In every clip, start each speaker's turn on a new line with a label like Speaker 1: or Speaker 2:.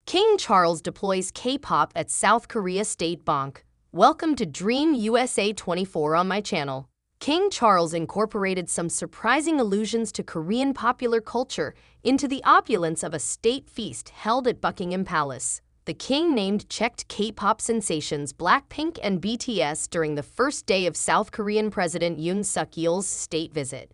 Speaker 1: King Charles deploys K-pop at South Korea State Bank. Welcome to Dream USA 24 on my channel. King Charles incorporated some surprising allusions to Korean popular culture into the opulence of a state feast held at Buckingham Palace. The king named checked K-pop sensations Blackpink and BTS during the first day of South Korean President Yoon Suk-yeol's state visit.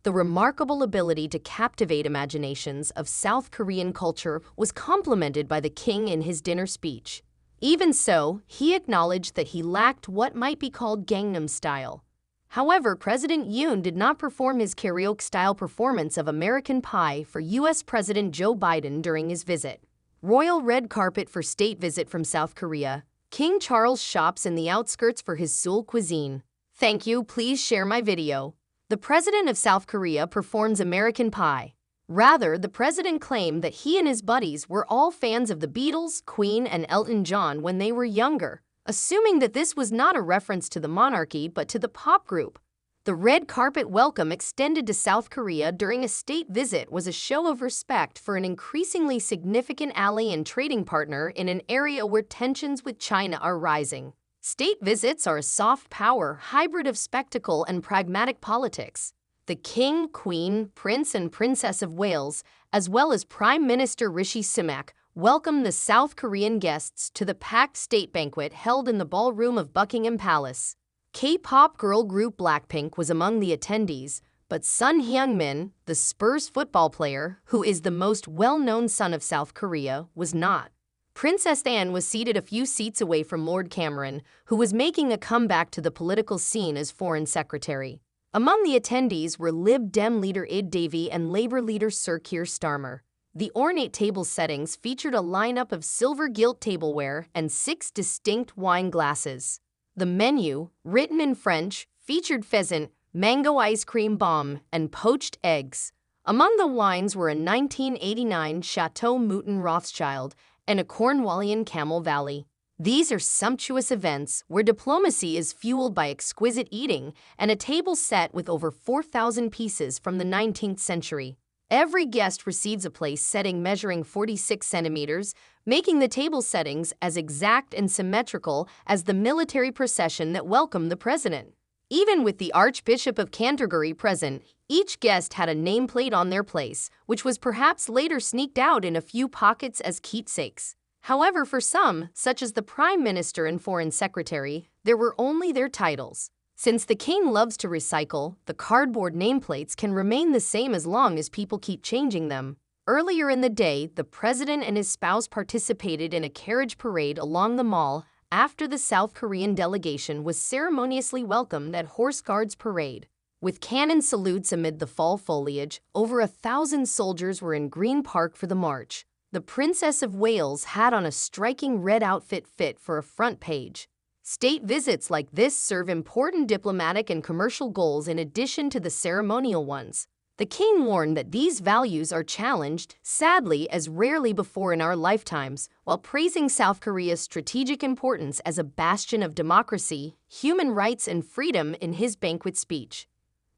Speaker 1: The remarkable ability to captivate imaginations of South Korean culture was complimented by the king in his dinner speech. Even so, he acknowledged that he lacked what might be called Gangnam style. However, President Yoon did not perform his karaoke-style performance of American Pie for U.S. President Joe Biden during his visit. Royal red carpet for state visit from South Korea. King Charles shops in the outskirts for his Seoul cuisine. Thank you, please share my video. The president of South Korea performs American Pie. Rather, the president claimed that he and his buddies were all fans of the Beatles, Queen, and Elton John when they were younger, assuming that this was not a reference to the monarchy but to the pop group. The red carpet welcome extended to South Korea during a state visit was a show of respect for an increasingly significant ally and trading partner in an area where tensions with China are rising. State visits are a soft power hybrid of spectacle and pragmatic politics. The King, Queen, Prince and Princess of Wales, as well as Prime Minister Rishi Sunak, welcomed the South Korean guests to the packed state banquet held in the ballroom of Buckingham Palace. K-pop girl group Blackpink was among the attendees, but Son Heung-min, the Spurs football player, who is the most well-known son of South Korea, was not. Princess Anne was seated a few seats away from Lord Cameron, who was making a comeback to the political scene as Foreign Secretary. Among the attendees were Lib Dem leader Id Davey and Labour leader Sir Keir Starmer. The ornate table settings featured a lineup of silver gilt tableware and 6 distinct wine glasses. The menu, written in French, featured pheasant, mango ice cream bomb, and poached eggs. Among the wines were a 1989 Chateau Mouton Rothschild and a Cornwallian Camel Valley. These are sumptuous events where diplomacy is fueled by exquisite eating and a table set with over 4,000 pieces from the 19th century. Every guest receives a place setting measuring 46 centimeters, making the table settings as exact and symmetrical as the military procession that welcomed the president. Even with the Archbishop of Canterbury present, each guest had a nameplate on their place, which was perhaps later sneaked out in a few pockets as keepsakes. However, for some, such as the Prime Minister and Foreign Secretary, there were only their titles. Since the king loves to recycle, the cardboard nameplates can remain the same as long as people keep changing them. Earlier in the day, the president and his spouse participated in a carriage parade along the mall after the South Korean delegation was ceremoniously welcomed at Horse Guards Parade. With cannon salutes amid the fall foliage, over 1,000 soldiers were in Green Park for the march. The Princess of Wales had on a striking red outfit fit for a front page. State visits like this serve important diplomatic and commercial goals in addition to the ceremonial ones. The king warned that these values are challenged, sadly, as rarely before in our lifetimes, while praising South Korea's strategic importance as a bastion of democracy, human rights, and freedom in his banquet speech.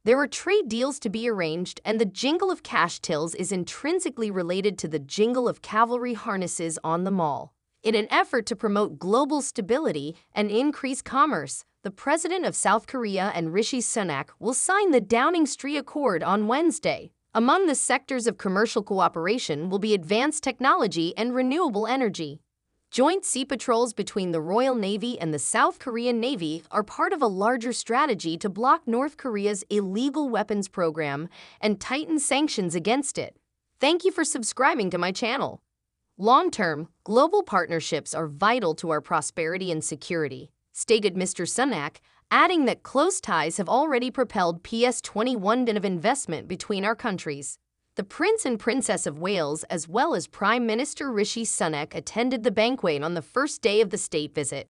Speaker 1: There are trade deals to be arranged, and the jingle of cash tills is intrinsically related to the jingle of cavalry harnesses on the mall. In an effort to promote global stability and increase commerce, the president of South Korea and Rishi Sunak will sign the Downing Street Accord on Wednesday. Among the sectors of commercial cooperation will be advanced technology and renewable energy. Joint sea patrols between the Royal Navy and the South Korean Navy are part of a larger strategy to block North Korea's illegal weapons program and tighten sanctions against it. Thank you for subscribing to my channel. Long-term, global partnerships are vital to our prosperity and security, stated Mr. Sunak, adding that close ties have already propelled $21 billion of investment between our countries. The Prince and Princess of Wales, as well as Prime Minister Rishi Sunak, attended the banquet on the first day of the state visit.